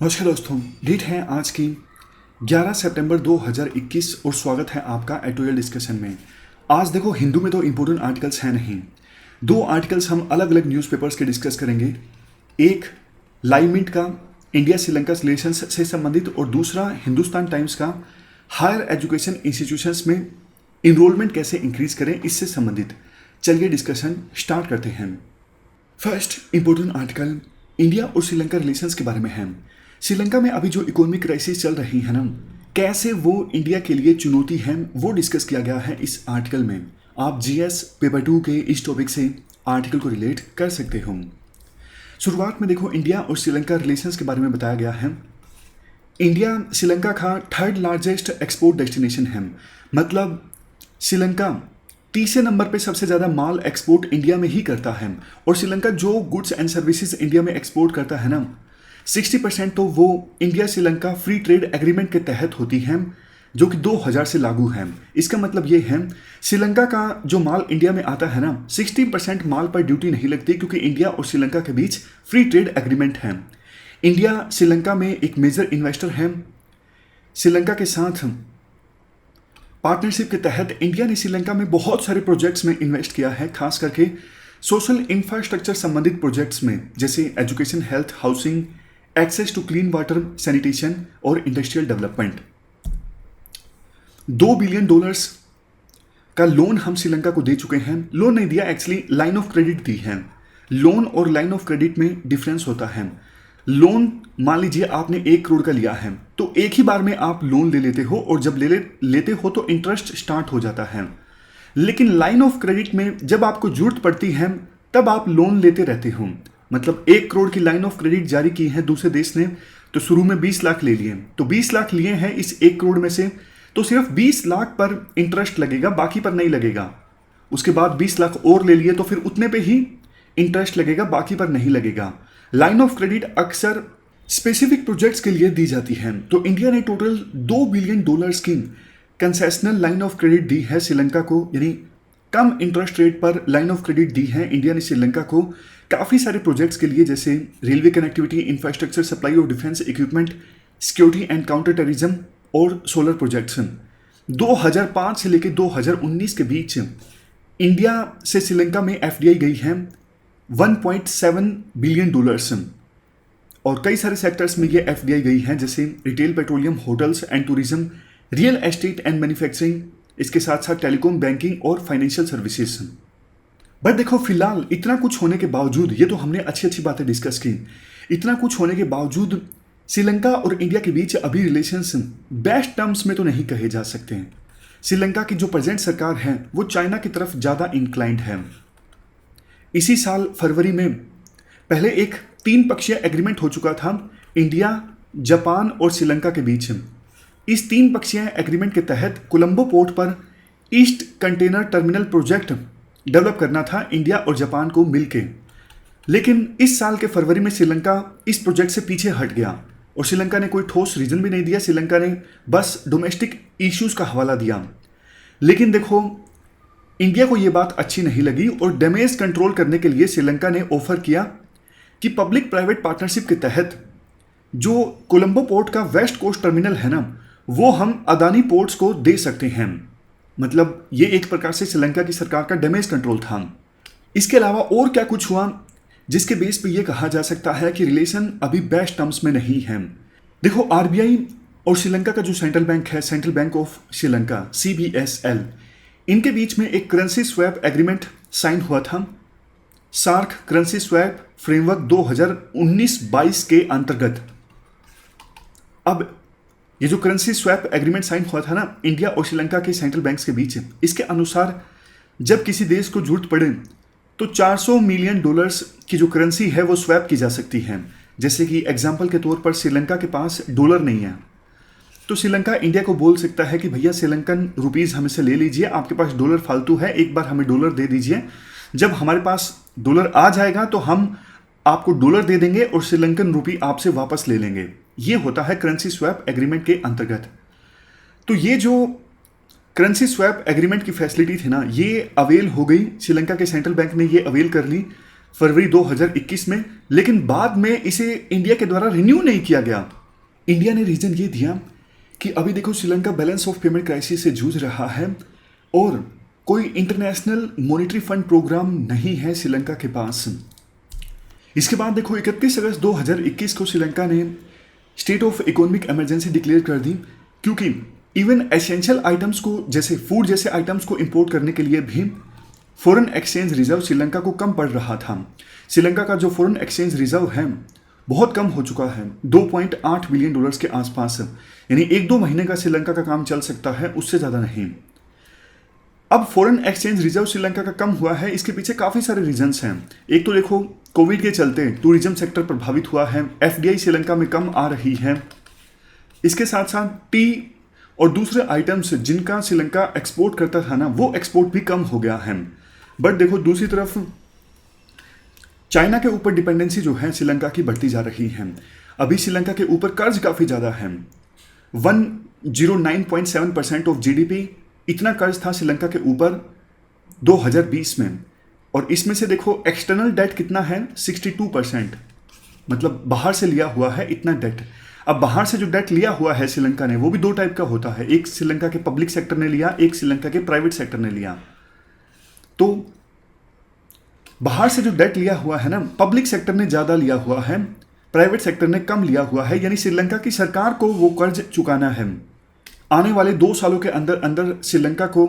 नमस्कार दोस्तों, डेट है आज की 11 सितंबर 2021 और स्वागत है आपका एडिटोरियल डिस्कशन में। आज देखो, हिंदू में तो इम्पोर्टेंट आर्टिकल्स हैं नहीं। दो आर्टिकल्स हम अलग अलग न्यूज़पेपर्स के डिस्कस करेंगे। एक लाइव मिंट का इंडिया श्रीलंका रिलेशंस से संबंधित और दूसरा हिंदुस्तान टाइम्स का हायर एजुकेशन इंस्टीट्यूशंस में इनरोलमेंट कैसे इंक्रीज करें इससे संबंधित। चलिए डिस्कशन स्टार्ट करते हैं। फर्स्ट इंपॉर्टेंट आर्टिकल इंडिया और श्रीलंका रिलेशंस के बारे में है। श्रीलंका में अभी जो इकोनॉमिक क्राइसिस चल रही है ना, कैसे वो इंडिया के लिए चुनौती है, वो डिस्कस किया गया है इस आर्टिकल में। आप जीएस पेपर 2 के इस टॉपिक से आर्टिकल को रिलेट कर सकते हो। शुरुआत में देखो, इंडिया और श्रीलंका रिलेशंस के बारे में बताया गया है। इंडिया श्रीलंका का थर्ड लार्जेस्ट एक्सपोर्ट डेस्टिनेशन है। मतलब श्रीलंका तीसरे नंबर पे सबसे ज़्यादा माल एक्सपोर्ट इंडिया में ही करता है। और श्रीलंका जो गुड्स एंड सर्विसेज इंडिया में एक्सपोर्ट करता है ना, 60% तो वो India Sri Lanka free trade agreement के तहत होती है, जो कि 2000 से लागू है। इसका मतलब ये है, श्रीलंका का जो माल इंडिया में आता है ना, 60% माल पर ड्यूटी नहीं लगती, क्योंकि इंडिया और श्रीलंका के बीच फ्री ट्रेड एग्रीमेंट है। इंडिया श्रीलंका में एक मेजर इन्वेस्टर है। श्रीलंका के साथ पार्टनरशिप के तहत इंडिया ने श्रीलंका में बहुत सारे प्रोजेक्ट्स में इन्वेस्ट किया है, खास करके सोशल इंफ्रास्ट्रक्चर संबंधित प्रोजेक्ट्स में, जैसे education, health, housing, access to clean water, sanitation और इंडस्ट्रियल डेवलपमेंट। $2 बिलियन का लोन हम श्रीलंका को दे चुके हैं। लोन नहीं दिया, एक्चुअली लाइन ऑफ क्रेडिट दी है। लोन और लाइन ऑफ क्रेडिट में डिफरेंस होता है। लोन, मान लीजिए आपने 1 करोड़ का लिया है, तो एक ही बार में आप लोन ले लेते हो, और जब लेते हो तो इंटरेस्ट स्टार्ट हो जाता है। लेकिन लाइन ऑफ क्रेडिट में जब आपको जरूरत पड़ती है तब आप लोन लेते रहते हो। मतलब 1 करोड़ की लाइन ऑफ क्रेडिट जारी की है दूसरे देश ने, तो शुरू में 20 लाख ले लिए, तो 20 लाख लिए हैं इस 1 करोड़ में से, तो सिर्फ 20 लाख पर इंटरेस्ट लगेगा, बाकी पर नहीं लगेगा। उसके बाद 20 लाख और ले लिए, तो फिर उतने पे ही इंटरेस्ट लगेगा, बाकी पर नहीं लगेगा। लाइन ऑफ क्रेडिट अक्सर स्पेसिफिक प्रोजेक्ट्स के लिए दी जाती है। तो इंडिया ने टोटल $2 बिलियन की कंसेशनल लाइन ऑफ क्रेडिट दी है श्रीलंका को, यानी कम इंटरेस्ट रेट पर लाइन ऑफ क्रेडिट दी है इंडिया ने श्रीलंका को काफ़ी सारे प्रोजेक्ट्स के लिए, जैसे railway connectivity, infrastructure, supply of defence equipment, security and counter terrorism और सोलर प्रोजेक्ट्स। 2005 से लेकर 2019 के बीच इंडिया से श्रीलंका में एफडीआई गई है $1.7 बिलियन, और कई सारे सेक्टर्स में ये एफडीआई गई है, जैसे retail, petroleum, hotels and tourism, real estate and manufacturing, इसके साथ साथ टेलीकॉम, बैंकिंग और फाइनेंशियल सर्विसेज। बट देखो, फिलहाल इतना कुछ होने के बावजूद, ये तो हमने अच्छी अच्छी बातें डिस्कस की, इतना कुछ होने के बावजूद श्रीलंका और इंडिया के बीच अभी रिलेशंस बेस्ट टर्म्स में तो नहीं कहे जा सकते हैं। श्रीलंका की जो प्रेजेंट सरकार है वो चाइना की तरफ ज़्यादा इंक्लाइंड है। इसी साल फरवरी में पहले एक 3 पक्षीय एग्रीमेंट हो चुका था इंडिया, जापान और श्रीलंका के बीच। इस 3 पक्षीय एग्रीमेंट के तहत कोलंबो पोर्ट पर east container terminal project develop करना था इंडिया और जापान को मिलके। लेकिन इस साल के फरवरी में श्रीलंका इस प्रोजेक्ट से पीछे हट गया, और श्रीलंका ने कोई ठोस रीजन भी नहीं दिया। श्रीलंका ने बस डोमेस्टिक इश्यूज का हवाला दिया। लेकिन देखो, इंडिया को ये बात अच्छी नहीं लगी, और डैमेज कंट्रोल करने के लिए श्रीलंका ने ऑफर किया कि पब्लिक प्राइवेट पार्टनरशिप के तहत जो कोलंबो पोर्ट का वेस्ट कोस्ट टर्मिनल है ना, वो हम अदानी पोर्ट्स को दे सकते हैं। मतलब ये एक प्रकार से श्रीलंका की सरकार का डैमेज कंट्रोल था। इसके अलावा और क्या कुछ हुआ जिसके बेस पे ये कहा जा सकता है कि रिलेशन अभी बेस्ट टर्म्स में नहीं है। देखो, आरबीआई और श्रीलंका का जो सेंट्रल बैंक है, central bank of Sri Lanka, CBSL, इनके बीच में एक करेंसी स्वैप एग्रीमेंट साइन हुआ था, सार्क करेंसी स्वैप फ्रेमवर्क 2019-22 के अंतर्गत। अब ये जो करेंसी स्वैप एग्रीमेंट साइन हुआ था ना इंडिया और श्रीलंका के सेंट्रल बैंक्स के बीच, इसके अनुसार जब किसी देश को जरूरत पड़े तो $400 मिलियन की जो करेंसी है वो स्वैप की जा सकती है। जैसे कि एग्जांपल के तौर पर श्रीलंका के पास डॉलर नहीं है, तो श्रीलंका इंडिया को बोल सकता है कि भैया श्रीलंकन रुपीज़ हमें से ले लीजिए, आपके पास डॉलर फालतू है, एक बार हमें डॉलर दे दीजिए। जब हमारे पास डॉलर आ जाएगा तो हम आपको डॉलर दे देंगे और श्रीलंकन रुपी आपसे वापस ले लेंगे। ये होता है करेंसी स्वैप एग्रीमेंट के अंतर्गत। तो ये जो करेंसी स्वैप एग्रीमेंट की फैसिलिटी थी ना, ये अवेल हो गई, श्रीलंका के सेंट्रल बैंक ने ये अवेल कर ली फरवरी 2021 में, लेकिन बाद में इसे इंडिया के द्वारा रिन्यू नहीं किया गया। इंडिया ने रीजन ये दिया कि अभी देखो Sri Lanka balance of payment crisis से जूझ रहा है और कोई इंटरनेशनल मॉनेटरी फंड प्रोग्राम नहीं है श्रीलंका के पास। इसके बाद देखो 31 अगस्त 2021 को श्रीलंका ने state of economic emergency declare कर दी, क्योंकि इवन एसेंशियल आइटम्स को जैसे फूड जैसे आइटम्स को इंपोर्ट करने के लिए भी फॉरेन एक्सचेंज रिजर्व श्रीलंका को कम पड़ रहा था। श्रीलंका का जो फॉरेन एक्सचेंज रिजर्व है बहुत कम हो चुका है, 2.8 बिलियन डॉलर्स के आसपास, यानी 1-2 महीने का श्रीलंका का काम चल सकता है, उससे ज़्यादा नहीं। अब फॉरेन एक्सचेंज रिजर्व श्रीलंका का कम हुआ है, इसके पीछे काफ़ी सारे रीजंस हैं। एक तो देखो कोविड के चलते टूरिज्म सेक्टर प्रभावित हुआ है, एफडीआई श्रीलंका में कम आ रही है। इसके साथ साथ टी और दूसरे आइटम्स जिनका श्रीलंका एक्सपोर्ट करता था ना, वो एक्सपोर्ट भी कम हो गया है। बट देखो दूसरी तरफ चाइना के ऊपर डिपेंडेंसी जो है श्रीलंका की बढ़ती जा रही है। अभी श्रीलंका के ऊपर कर्ज काफ़ी ज़्यादा है, 109.7% ऑफ जीडीपी इतना कर्ज था श्रीलंका के ऊपर 2020 में। और इसमें से देखो एक्सटर्नल डेट कितना है, 62%, मतलब बाहर से लिया हुआ है इतना डेट। अब बाहर से जो डेट लिया हुआ है श्रीलंका ने, वो भी 2 टाइप का होता है, एक श्रीलंका के पब्लिक सेक्टर ने लिया, एक श्रीलंका के प्राइवेट सेक्टर ने लिया। तो बाहर से जो डेट लिया हुआ है ना, पब्लिक सेक्टर ने ज़्यादा लिया हुआ है, प्राइवेट सेक्टर ने कम लिया हुआ है, यानी श्रीलंका की सरकार को वो कर्ज चुकाना है। आने वाले 2 सालों के अंदर अंदर श्रीलंका को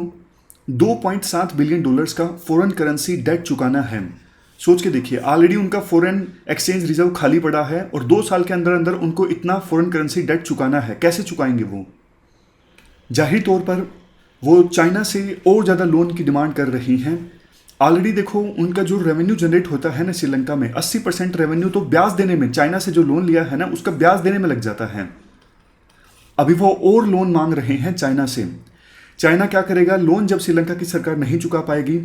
2.7 बिलियन डॉलर्स का फॉरेन करेंसी डेट चुकाना है। सोच के देखिए, ऑलरेडी उनका फॉरेन एक्सचेंज रिजर्व खाली पड़ा है और 2 साल के अंदर अंदर उनको इतना फॉरेन करेंसी डेट चुकाना है। कैसे चुकाएंगे वो? जाहिर तौर पर वो चाइना से और ज़्यादा लोन की डिमांड कर रही हैं। ऑलरेडी देखो उनका जो रेवेन्यू जनरेट होता है ना श्रीलंका में, 80% रेवेन्यू तो ब्याज देने में, चाइना से जो लोन लिया है ना उसका ब्याज देने में लग जाता है। अभी वो और लोन मांग रहे हैं चाइना से। चाइना क्या करेगा, लोन जब श्रीलंका की सरकार नहीं चुका पाएगी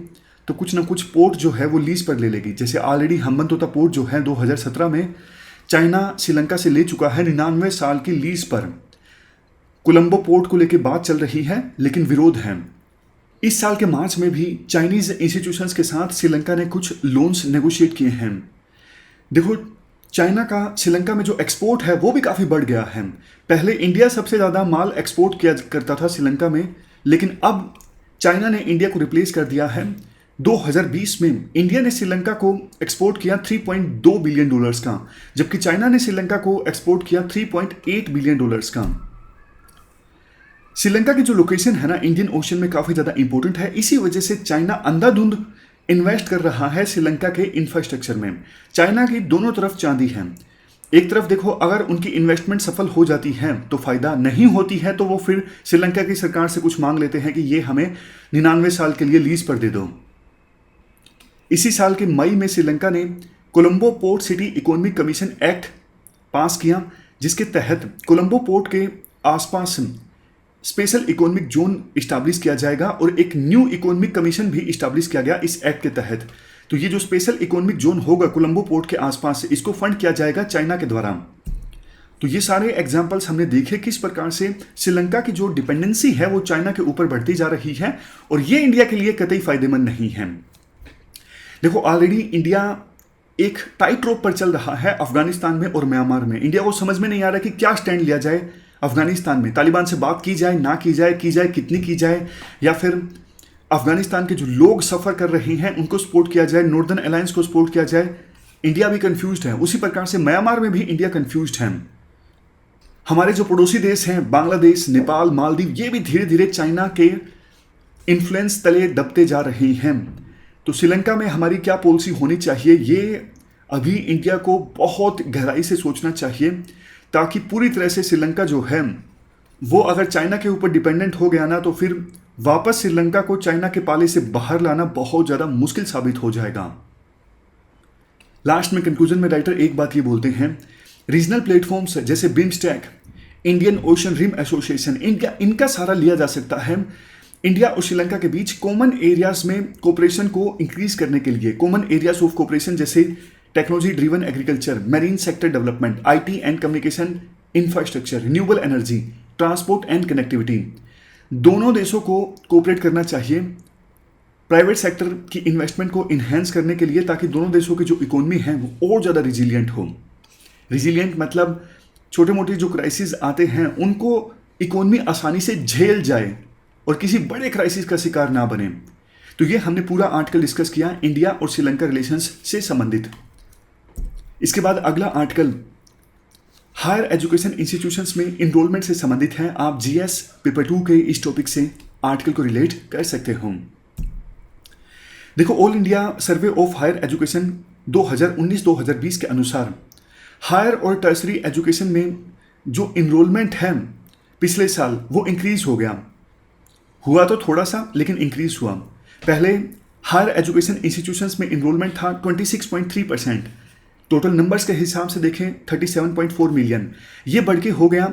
तो कुछ ना कुछ पोर्ट जो है वो लीज पर ले लेगी। जैसे ऑलरेडी हम्बनतोता पोर्ट जो है 2017 में चाइना श्रीलंका से ले चुका है 99 साल की लीज पर। कोलंबो पोर्ट को लेकर बात चल रही है, लेकिन विरोध है। इस साल के मार्च में भी चाइनीज इंस्टीट्यूशंस के साथ श्रीलंका ने कुछ लोन्स नेगोशिएट किए हैं। देखो चाइना का श्रीलंका में जो एक्सपोर्ट है वो भी काफ़ी बढ़ गया है। पहले इंडिया सबसे ज़्यादा माल एक्सपोर्ट किया करता था श्रीलंका में, लेकिन अब चाइना ने इंडिया को रिप्लेस कर दिया है। 2020 में इंडिया ने श्रीलंका को एक्सपोर्ट किया 3.2 बिलियन डॉलर्स का, जबकि चाइना ने श्रीलंका को एक्सपोर्ट किया 3.8 बिलियन डॉलर्स का। श्रीलंका की जो लोकेशन है ना इंडियन ओशन में काफ़ी ज़्यादा इंपॉर्टेंट है, इसी वजह से चाइना अंधाधुंध इन्वेस्ट कर रहा है श्रीलंका के इंफ्रास्ट्रक्चर में। चाइना की दोनों तरफ चांदी है। एक तरफ देखो अगर उनकी इन्वेस्टमेंट सफल हो जाती है तो फायदा, नहीं होती है तो वो फिर श्रीलंका की सरकार से कुछ मांग लेते हैं कि ये हमें 99 साल के लिए लीज पर दे दो। इसी साल के मई में श्रीलंका ने Colombo port city economic commission act पास किया, जिसके तहत कोलंबो पोर्ट के आसपास स्पेशल इकोनॉमिक जोन इस्टाब्लिश किया जाएगा और एक न्यू इकोनॉमिक कमीशन भी इस्टाब्लिश किया गया इस एक्ट के तहत। तो ये जो स्पेशल इकोनॉमिक जोन होगा कोलंबो पोर्ट के आसपास, इसको फंड किया जाएगा चाइना के द्वारा। तो ये सारे एग्जाम्पल्स हमने देखे किस प्रकार से श्रीलंका की जो डिपेंडेंसी है वो चाइना के ऊपर बढ़ती जा रही है, और ये इंडिया के लिए कतई फायदेमंद नहीं है। देखो ऑलरेडी इंडिया एक टाइट रोप पर चल रहा है अफगानिस्तान में और म्यांमार में। इंडिया को समझ में नहीं आ रहा कि क्या स्टैंड लिया जाए अफगानिस्तान में। तालिबान से बात की जाए ना की जाए कितनी की जाए, या फिर अफगानिस्तान के जो लोग सफ़र कर रहे हैं उनको सपोर्ट किया जाए, नॉर्दर्न अलायंस को सपोर्ट किया जाए। इंडिया भी कंफ्यूज्ड है, उसी प्रकार से म्यांमार में भी इंडिया कंफ्यूज्ड है। हमारे जो पड़ोसी देश हैं बांग्लादेश, नेपाल, मालदीव, ये भी धीरे धीरे चाइना के इन्फ्लुएंस तले दबते जा रहे हैं। तो श्रीलंका में हमारी क्या पॉलिसी होनी चाहिए, ये अभी इंडिया को बहुत गहराई से सोचना चाहिए, ताकि पूरी तरह से श्रीलंका जो है वो अगर चाइना के ऊपर डिपेंडेंट हो गया ना तो फिर वापस श्रीलंका को चाइना के पाले से बाहर लाना बहुत ज़्यादा मुश्किल साबित हो जाएगा। लास्ट में कंक्लूजन में राइटर एक बात ये बोलते हैं, रीजनल प्लेटफॉर्म्स जैसे BIMSTEC, Indian Ocean Rim Association, इनका सहारा लिया जा सकता है इंडिया और श्रीलंका के बीच कॉमन एरियाज में कोऑपरेशन को इंक्रीज करने के लिए। कॉमन एरियाज ऑफ कोऑपरेशन जैसे technology driven agriculture, marine sector development, IT and communication infrastructure, renewable energy, transport and connectivity. दोनों देशों को कोऑपरेट करना चाहिए प्राइवेट सेक्टर की इन्वेस्टमेंट को इन्हेंस करने के लिए, ताकि दोनों देशों की जो इकोनॉमी है वो और ज़्यादा रिजिलियंट हो। रिजिलियंट मतलब छोटे मोटे जो क्राइसिस आते हैं उनको इकोनॉमी आसानी से झेल जाए और किसी बड़े क्राइसिस का शिकार ना बने। तो ये हमने पूरा आर्टिकल डिस्कस किया इंडिया और श्रीलंका रिलेशंस से संबंधित। इसके बाद अगला आर्टिकल हायर एजुकेशन इंस्टीट्यूशंस में इनरोलमेंट से संबंधित है। आप जीएस पेपर 2 के इस टॉपिक से आर्टिकल को रिलेट कर सकते हो। देखो, all India survey of higher education 2019-2020 के अनुसार हायर और टर्सरी एजुकेशन में जो इनरोलमेंट है पिछले साल वो इंक्रीज हो गया। हुआ तो थोड़ा सा, लेकिन इंक्रीज हुआ। पहले हायर एजुकेशन इंस्टीट्यूशंस में इनरोलमेंट था 26.3%। टोटल नंबर्स के हिसाब से देखें 37.4 मिलियन, ये बढ़ के हो गया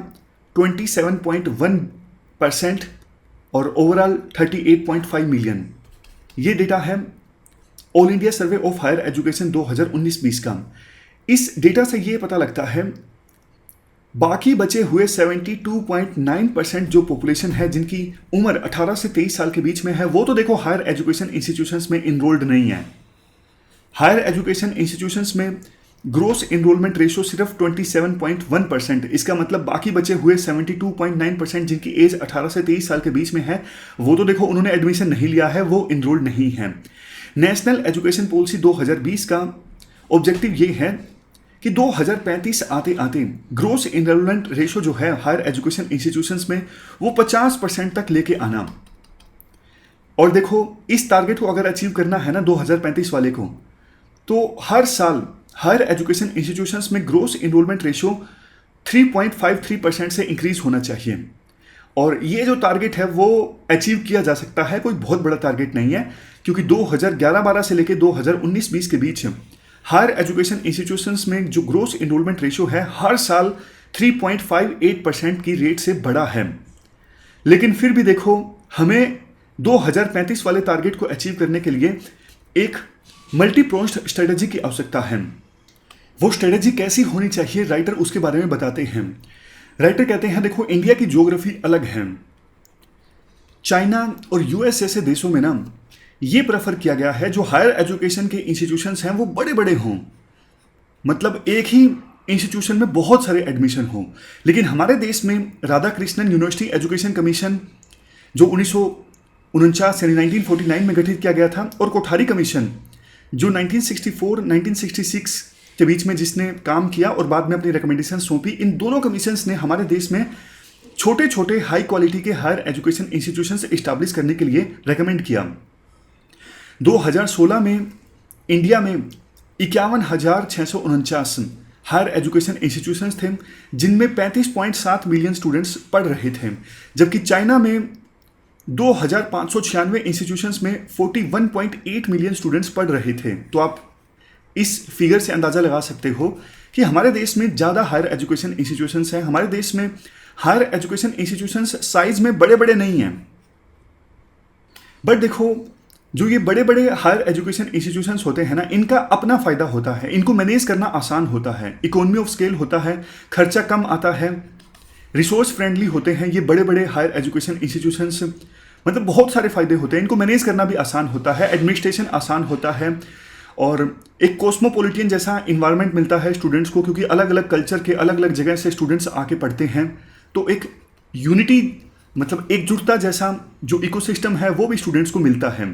27.1% और ओवरऑल 38.5 मिलियन। ये डेटा है all India survey of higher education 2019-20 का। इस डेटा से ये पता लगता है बाकी बचे हुए 72.9% जो पॉपुलेशन है जिनकी उम्र 18 से 23 साल के बीच में है, वो तो देखो हायर एजुकेशन इंस्टीट्यूशंस में इनरोल्ड नहीं है। हायर एजुकेशन इंस्टीट्यूशंस में ग्रोस इनरोलमेंट रेशियो सिर्फ 27.1%। इसका मतलब बाकी बचे हुए 72.9% जिनकी एज 18 से 23 साल के बीच में है, वो तो देखो उन्होंने एडमिशन नहीं लिया है, वो इनरोल्ड नहीं है। नेशनल एजुकेशन पॉलिसी 2020 का ऑब्जेक्टिव ये है कि 2035 आते आते ग्रोस इनरोलमेंट रेशियो जो है हायर एजुकेशन इंस्टीट्यूशंस में वो 50% तक लेके आना। और देखो, इस टारगेट को अगर अचीव करना है ना 2035 वाले को, तो हर साल हायर एजुकेशन इंस्टीट्यूशंस में ग्रोस इनरोलमेंट रेशियो 3.53% से इंक्रीज होना चाहिए। और ये जो टारगेट है वो अचीव किया जा सकता है, कोई बहुत बड़ा टारगेट नहीं है, क्योंकि 2011-12 से लेकर 2019-20 के बीच हायर एजुकेशन इंस्टीट्यूशंस में जो ग्रोस इनरोलमेंट रेशियो है हर साल 3.58% की रेट से बढ़ा है। लेकिन फिर भी देखो, हमें 2035 वाले टारगेट को अचीव करने के लिए एक मल्टी प्रोन्ड स्ट्रेटेजी की आवश्यकता है। वो स्ट्रेटेजी कैसी होनी चाहिए, राइटर उसके बारे में बताते हैं। राइटर कहते हैं, देखो, इंडिया की ज्योग्राफी अलग है। चाइना और यूएस जैसे देशों में ना ये प्रेफर किया गया है जो हायर एजुकेशन के इंस्टीट्यूशंस हैं वो बड़े बड़े हों, मतलब एक ही इंस्टीट्यूशन में बहुत सारे एडमिशन हों। लेकिन हमारे देश में Radha Krishnan university education commission जो 1949 यानी 1949 में गठित किया गया था, और कोठारी कमीशन जो 1964-1966 के बीच में जिसने काम किया और बाद में अपनी रिकमेंडेशन सौंपी, इन दोनों कमीशंस ने हमारे देश में छोटे छोटे हाई क्वालिटी के हायर एजुकेशन इंस्टीट्यूशंस एस्टैब्लिश करने के लिए रेकमेंड किया। 2016 में इंडिया में 51,649 हायर एजुकेशन इंस्टीट्यूशंस थे जिनमें 35.7 मिलियन स्टूडेंट्स पढ़ रहे थे, जबकि चाइना में 2,596 इंस्टीट्यूशंस में 41.8 मिलियन स्टूडेंट्स पढ़ रहे थे। तो आप इस फिगर से अंदाज़ा लगा सकते हो कि हमारे देश में ज़्यादा हायर एजुकेशन इंस्टीट्यूशंस हैं। हमारे देश में हायर एजुकेशन इंस्टीट्यूशंस साइज में बड़े बड़े नहीं हैं, बट देखो, जो ये बड़े बड़े हायर एजुकेशन इंस्टीट्यूशंस होते हैं ना, इनका अपना फ़ायदा होता है, इनको मैनेज करना आसान होता है, इकोनॉमी ऑफ स्केल होता है, खर्चा कम आता है, रिसोर्स फ्रेंडली होते हैं ये बड़े बड़े हायर एजुकेशन इंस्टीट्यूशंस। मतलब बहुत सारे फ़ायदे होते हैं, इनको मैनेज करना भी आसान होता है, एडमिनिस्ट्रेशन आसान होता है, और एक कॉस्मोपॉलिटियन जैसा इन्वायरमेंट मिलता है स्टूडेंट्स को, क्योंकि अलग अलग कल्चर के अलग अलग जगह से स्टूडेंट्स आके पढ़ते हैं। तो एक यूनिटी, मतलब एकजुटता जैसा जो इकोसिस्टम है वो भी स्टूडेंट्स को मिलता है।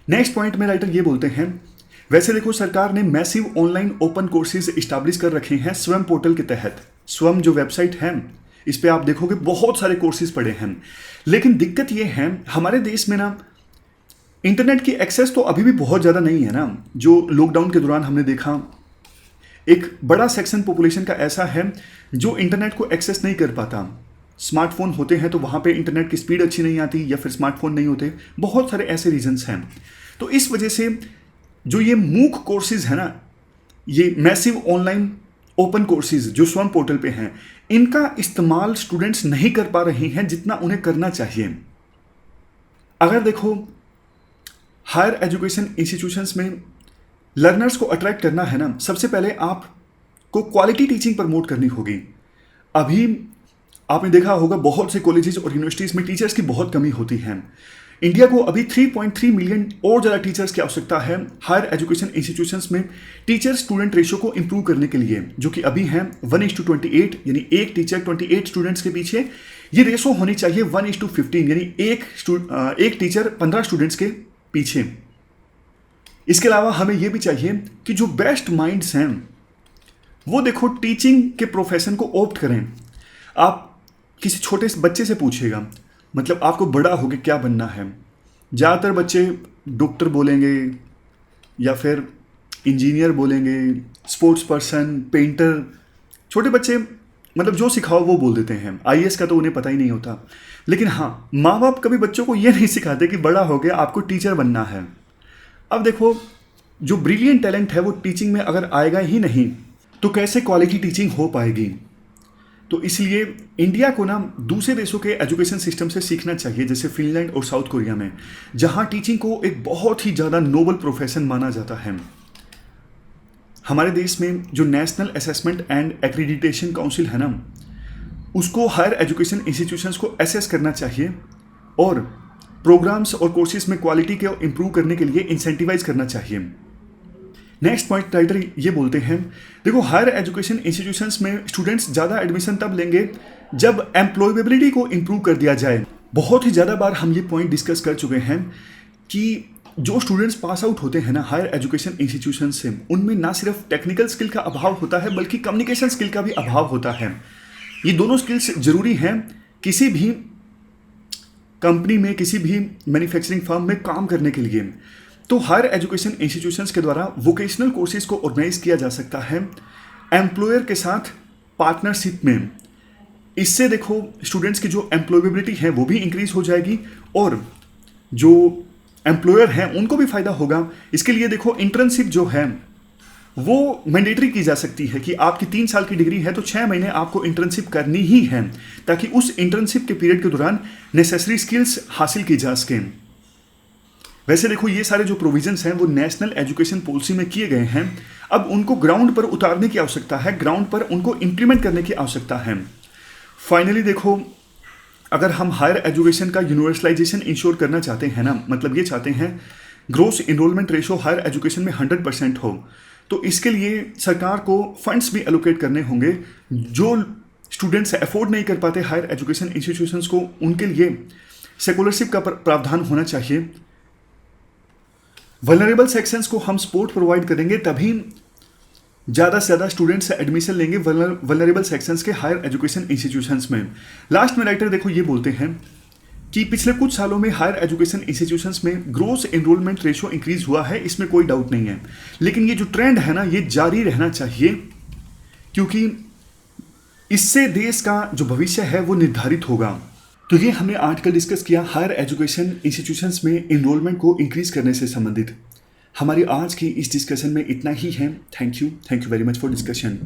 नेक्स्ट पॉइंट में राइटर ये बोलते हैं, वैसे देखो, सरकार ने massive online open courses establish कर रखे हैं स्वयं पोर्टल के तहत। स्वयं जो वेबसाइट है, इस पे आप देखोगे बहुत सारे कोर्सेज पड़े हैं। लेकिन दिक्कत ये है, हमारे देश में ना इंटरनेट की एक्सेस तो अभी भी बहुत ज़्यादा नहीं है ना। जो लॉकडाउन के दौरान हमने देखा, एक बड़ा सेक्शन पॉपुलेशन का ऐसा है जो इंटरनेट को एक्सेस नहीं कर पाता। स्मार्टफोन होते हैं तो वहाँ पे इंटरनेट की स्पीड अच्छी नहीं आती, या फिर स्मार्टफोन नहीं होते, बहुत सारे ऐसे रीजंस हैं। तो इस वजह से जो ये मूक कोर्सेज है ना, ये मैसिव ऑनलाइन ओपन कोर्सेज जो स्वयं पोर्टल पे हैं, इनका इस्तेमाल स्टूडेंट्स नहीं कर पा रहे हैं जितना उन्हें करना चाहिए। अगर देखो, हायर एजुकेशन इंस्टीट्यूशंस में लर्नर्स को अट्रैक्ट करना है ना, सबसे पहले आपको क्वालिटी टीचिंग प्रमोट करनी होगी। अभी आपने देखा होगा बहुत से कॉलेजेस और यूनिवर्सिटीज़ में टीचर्स की बहुत कमी होती है। इंडिया को अभी 3.3 मिलियन और ज़्यादा टीचर्स की आवश्यकता है हायर एजुकेशन इंस्टीट्यूशंस में टीचर स्टूडेंट रेशियो को इंप्रूव करने के लिए, जो कि अभी है 1:28, यानी एक टीचर 28 स्टूडेंट्स के पीछे। ये रेशो होनी चाहिए 1:15, यानी एक टीचर 15 स्टूडेंट्स के पीछे। इसके अलावा हमें यह भी चाहिए कि जो बेस्ट माइंड्स हैं वो देखो टीचिंग के प्रोफेशन को ऑप्ट करें। आप किसी छोटे से बच्चे से पूछिएगा, मतलब आपको बड़ा होकर क्या बनना है, ज़्यादातर बच्चे डॉक्टर बोलेंगे या फिर इंजीनियर बोलेंगे, स्पोर्ट्स पर्सन, पेंटर। छोटे बच्चे मतलब जो सिखाओ वो बोल देते हैं। आईएएस का तो उन्हें पता ही नहीं होता। लेकिन हाँ, माँ बाप कभी बच्चों को ये नहीं सिखाते कि बड़ा हो गया आपको टीचर बनना है। अब देखो, जो ब्रिलियंट टैलेंट है वो टीचिंग में अगर आएगा ही नहीं तो कैसे क्वालिटी टीचिंग हो पाएगी। तो इसलिए इंडिया को ना दूसरे देशों के एजुकेशन सिस्टम से सीखना चाहिए, जैसे फिनलैंड और साउथ कोरिया में, जहां टीचिंग को एक बहुत ही ज़्यादा नोबल प्रोफेशन माना जाता है। हमारे देश में जो national assessment and accreditation council है ना, उसको हायर एजुकेशन इंस्टीट्यूशंस को असेस करना चाहिए और प्रोग्राम्स और कोर्सेज में क्वालिटी को इम्प्रूव करने के लिए इंसेंटिवाइज करना चाहिए। नेक्स्ट पॉइंट राइटर ये बोलते हैं, देखो हायर एजुकेशन इंस्टीट्यूशंस में स्टूडेंट्स ज़्यादा एडमिशन तब लेंगे जब एम्प्लॉयबिलिटी को इम्प्रूव कर दिया जाए। बहुत ही ज़्यादा बार हम ये पॉइंट डिस्कस कर चुके हैं कि जो स्टूडेंट्स पास आउट होते हैं ना हायर एजुकेशन इंस्टीट्यूशन से, उनमें ना सिर्फ टेक्निकल स्किल का अभाव होता है बल्कि कम्युनिकेशन स्किल का भी अभाव होता है। ये दोनों स्किल्स जरूरी हैं किसी भी कंपनी में, किसी भी मैन्युफैक्चरिंग फर्म में काम करने के लिए। तो हायर एजुकेशन इंस्टीट्यूशंस के द्वारा वोकेशनल कोर्सेज को ऑर्गेनाइज किया जा सकता है एम्प्लॉयर के साथ पार्टनरशिप में। इससे देखो स्टूडेंट्स की जो एम्प्लॉयबिलिटी है वो भी इंक्रीज हो जाएगी और जो एम्प्लॉयर हैं उनको भी फायदा होगा। इसके लिए देखो इंटर्नशिप जो है वो मैंडेटरी की जा सकती है कि आपकी 3 साल की डिग्री है तो 6 महीने आपको इंटर्नशिप करनी ही है, ताकि उस इंटर्नशिप के पीरियड के दौरान नेसेसरी स्किल्स हासिल की जा सकें। वैसे देखो ये सारे जो प्रोविजंस हैं वो नेशनल एजुकेशन पॉलिसी में किए गए हैं। अब उनको ग्राउंड पर उतारने की आवश्यकता है, ग्राउंड पर उनको इम्प्लीमेंट करने की आवश्यकता है। फाइनली देखो, अगर हम हायर एजुकेशन का यूनिवर्सलाइजेशन इंश्योर करना चाहते हैं ना, मतलब ये चाहते हैं gross enrolment ratio higher education में 100% हो, तो इसके लिए सरकार को फंड्स भी एलोकेट करने होंगे। जो स्टूडेंट्स अफोर्ड नहीं कर पाते हायर एजुकेशन इंस्टीट्यूशंस को, उनके लिए सेकुलरशिप का प्रावधान होना चाहिए। वल्नरेबल सेक्शंस को हम सपोर्ट प्रोवाइड करेंगे, तभी ज़्यादा से ज़्यादा स्टूडेंट्स एडमिशन लेंगे वल्नरेबल सेक्शंस के हायर एजुकेशन इंस्टीट्यूशंस में। लास्ट में राइटर देखो ये बोलते हैं कि पिछले कुछ सालों में हायर एजुकेशन इंस्टीट्यूशंस में ग्रोस एनरोलमेंट रेशो इंक्रीज हुआ है, इसमें कोई डाउट नहीं है। लेकिन ये जो ट्रेंड है ना, ये जारी रहना चाहिए, क्योंकि इससे देश का जो भविष्य है वो निर्धारित होगा। तो ये हमने आर्टिकल डिस्कस किया हायर एजुकेशन इंस्टीट्यूशंस में एनरोलमेंट को इंक्रीज करने से संबंधित। हमारी आज की इस डिस्कशन में इतना ही है। Thank you very much for discussion.